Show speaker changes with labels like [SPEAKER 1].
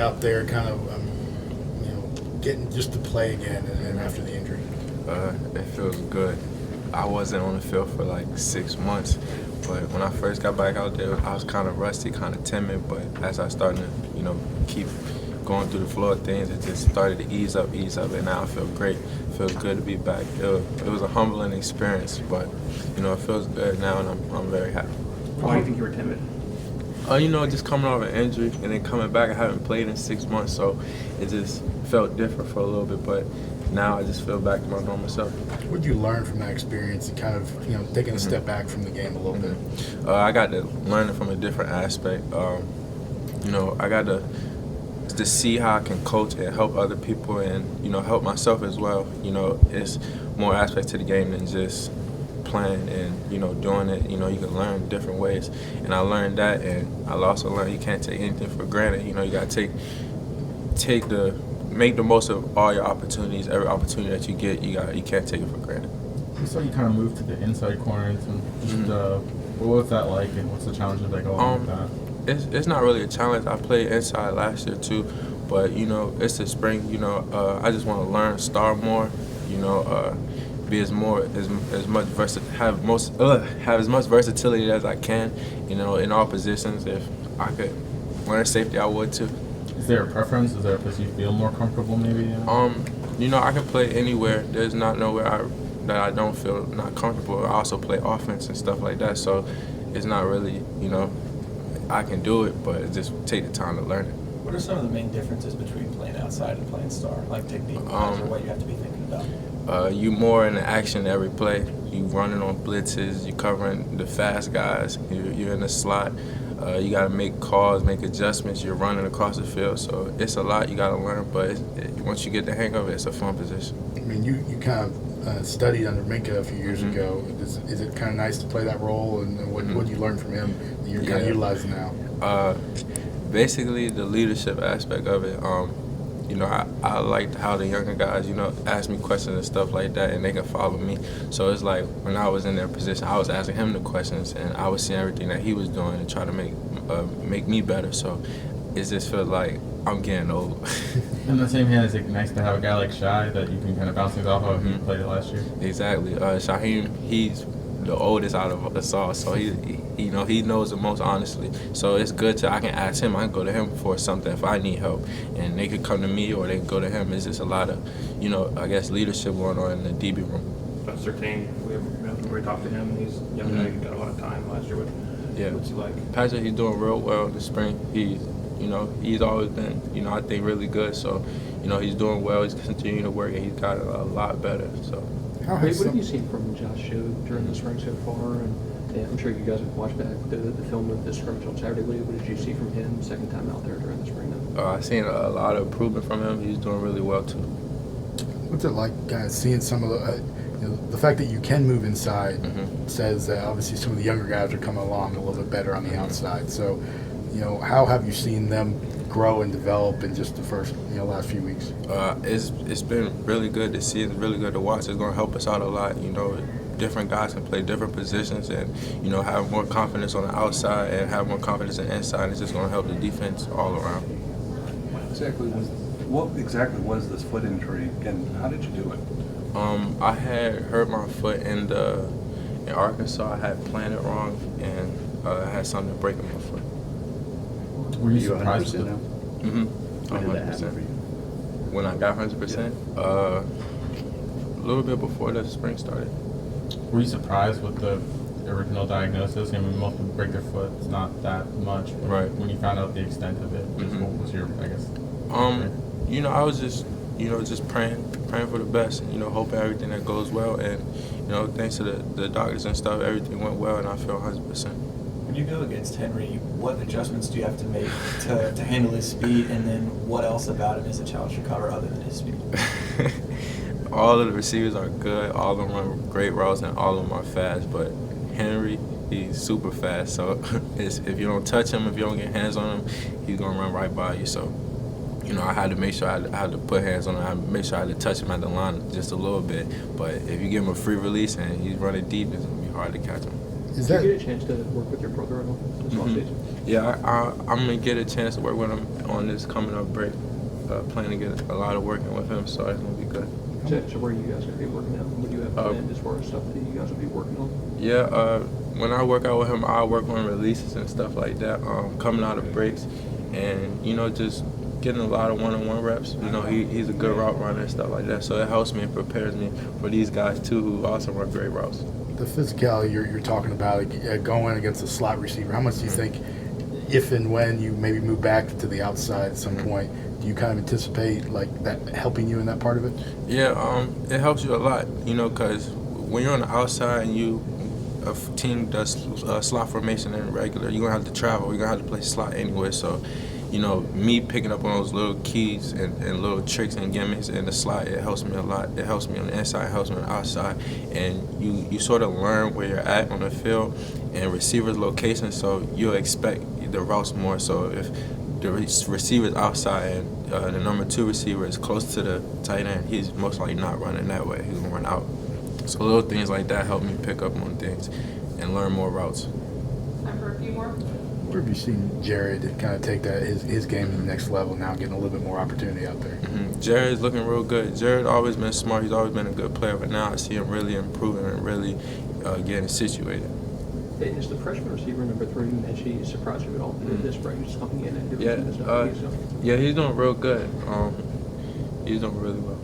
[SPEAKER 1] out there, kind of, getting just to play again and after the injury?
[SPEAKER 2] It feels good. I wasn't on the field for like 6 months, but when I first got back out there, I was kind of rusty, kind of timid. But as I started to, keep going through the flow of things, it just started to ease up, and now I feel great. It feels good to be back. It was a humbling experience, but it feels good now, and I'm very happy.
[SPEAKER 3] Why do you think you were timid?
[SPEAKER 2] Just coming off an injury and then coming back, I haven't played in 6 months, so it just felt different for a little bit. But now I just feel back to my normal self.
[SPEAKER 1] What did you learn from that experience and kind of, taking a step back from the game a little bit?
[SPEAKER 2] I got to learn it from a different aspect. I got to see how I can coach and help other people and, help myself as well. It's more aspects to the game than just playing and, doing it. You can learn different ways. And I learned that, and I also learned you can't take anything for granted. You got to make the most of all your opportunities. Every opportunity that you get, you can't take it for granted.
[SPEAKER 4] You saw you kind of moved to the inside corner, and what was that like, and what's the challenges that go along with that?
[SPEAKER 2] It's not really a challenge. I played inside last year too, but it's the spring. I just want to learn, start more. Be as much have as much versatility as I can. In all positions. If I could learn safety, I would too.
[SPEAKER 4] Is there a preference? Is there a place you feel more comfortable, maybe?
[SPEAKER 2] I can play anywhere. There's not nowhere that I don't feel not comfortable. I also play offense and stuff like that, so it's not really, I can do it, but it just take the time to learn it.
[SPEAKER 3] What are some of the main differences between playing outside and playing star, like technique-wise, or what you have to be thinking about?
[SPEAKER 2] You more in the action every play. You running on blitzes. You covering the fast guys. You're in the slot. You got to make calls, make adjustments. You're running across the field, so it's a lot you got to learn. But once you get the hang of it, it's a fun position.
[SPEAKER 1] I mean, you kind of studied under Minka a few years ago. Is it kind of nice to play that role, and what did you learn from him that you're kind of utilizing now?
[SPEAKER 2] Basically, the leadership aspect of it. I liked how the younger guys, ask me questions and stuff like that, and they can follow me. So it's like when I was in their position, I was asking him the questions, and I was seeing everything that he was doing and try to make me better. So it just feels like I'm getting old.
[SPEAKER 4] In the same hand, is it nice to have a guy like Shai that you can kind of bounce things off of? He played it last year.
[SPEAKER 2] Exactly. Shaheem, he's the oldest out of us all, so he knows the most, honestly. So it's good I can ask him. I can go to him for something if I need help, and they could come to me or they can go to him. It's just a lot of, I guess, leadership going on in the DB room.
[SPEAKER 3] Certainly, we talked to him. He's young guy. He got a lot of time last year. What's he like?
[SPEAKER 2] Patrick, he's doing real well in the spring. He's always been, I think, really good. So, he's doing well. He's continuing to work, and he's got a lot better. So.
[SPEAKER 5] What have you seen from Josh during the spring so far? And I'm sure you guys have watched back the film of the scrimmage on Saturday. What did you see from him second time out there during the spring?
[SPEAKER 2] I've seen a lot of improvement from him. He's doing really well too.
[SPEAKER 1] What's it like, guys, seeing some of the fact that you can move inside says that obviously some of the younger guys are coming along a little bit better on the outside. So, how have you seen them grow and develop in just the first last few weeks?
[SPEAKER 2] It's been really good to see. It's really good to watch. It's going to help us out a lot. Different guys can play different positions and have more confidence on the outside and have more confidence in the inside. It's just going to help the defense all around.
[SPEAKER 6] What exactly was this foot injury, and how did you do it?
[SPEAKER 2] I had hurt my foot in Arkansas. I had planted wrong, and I had something breaking my foot.
[SPEAKER 4] Were you surprised now?
[SPEAKER 5] When did that happen for you?
[SPEAKER 2] When I got 100%? A little bit before the spring started.
[SPEAKER 4] Were you surprised with the original diagnosis? I mean, most people break their foot. It's not that much. But
[SPEAKER 2] right.
[SPEAKER 4] When you found out the extent of it, what was your, I guess?
[SPEAKER 2] I was just praying for the best, hoping everything that goes well. And, thanks to the doctors and stuff, everything went well, and I feel 100%.
[SPEAKER 3] When you go against Henry, what adjustments do you have to make to handle his speed, and then what else about him is a challenge to cover other than his speed?
[SPEAKER 2] All of the receivers are good. All of them run great routes, and all of them are fast. But Henry, he's super fast. So if you don't touch him, if you don't get hands on him, he's going to run right by you. So, I had to make sure I had to put hands on him. I had to make sure I had to touch him at the line just a little bit. But if you give him a free release and he's running deep, it's going to be hard to catch him.
[SPEAKER 5] Did you get a chance to work with your brother at all this offseason?
[SPEAKER 2] Yeah, I'm gonna get a chance to work with him on this coming up break. Plan to get a lot of working with him, so it's gonna be good.
[SPEAKER 5] So where are you guys going to be working out? What do you have planned as far as stuff that you guys will be working on?
[SPEAKER 2] Yeah, when I work out with him, I work on releases and stuff like that. Coming out of breaks, and just getting a lot of one-on-one reps. He's a good route runner and stuff like that, so it helps me and prepares me for these guys too, who also run great routes.
[SPEAKER 1] The physicality you're talking about, going against a slot receiver, how much do you think, if and when you maybe move back to the outside at some point, do you kind of anticipate like that helping you in that part of it?
[SPEAKER 2] Yeah, it helps you a lot, because when you're on the outside and a team does slot formation in regular, you're going to have to travel. You're going to have to play slot anyway. So, me picking up on those little keys and little tricks and gimmicks in the slot, it helps me a lot. It helps me on the inside, it helps me on the outside. And you sort of learn where you're at on the field and receiver's location, so you'll expect the routes more. So if the receiver's outside and the number 2 receiver is close to the tight end, he's most likely not running that way. He's going to run out. So little things like that help me pick up on things and learn more routes.
[SPEAKER 7] Time for a few more.
[SPEAKER 1] Where have you seen Jared kind of take that his game to the next level now, getting a little bit more opportunity out there?
[SPEAKER 2] Jared's looking real good. Jared always been smart. He's always been a good player, but now I see him really improving and really getting situated.
[SPEAKER 5] Is the freshman receiver number 3, Menchie, surprised you at all? This spring, just coming in and doing
[SPEAKER 2] Yeah,
[SPEAKER 5] some of the stuff?
[SPEAKER 2] yeah, he's doing real good. He's doing really well.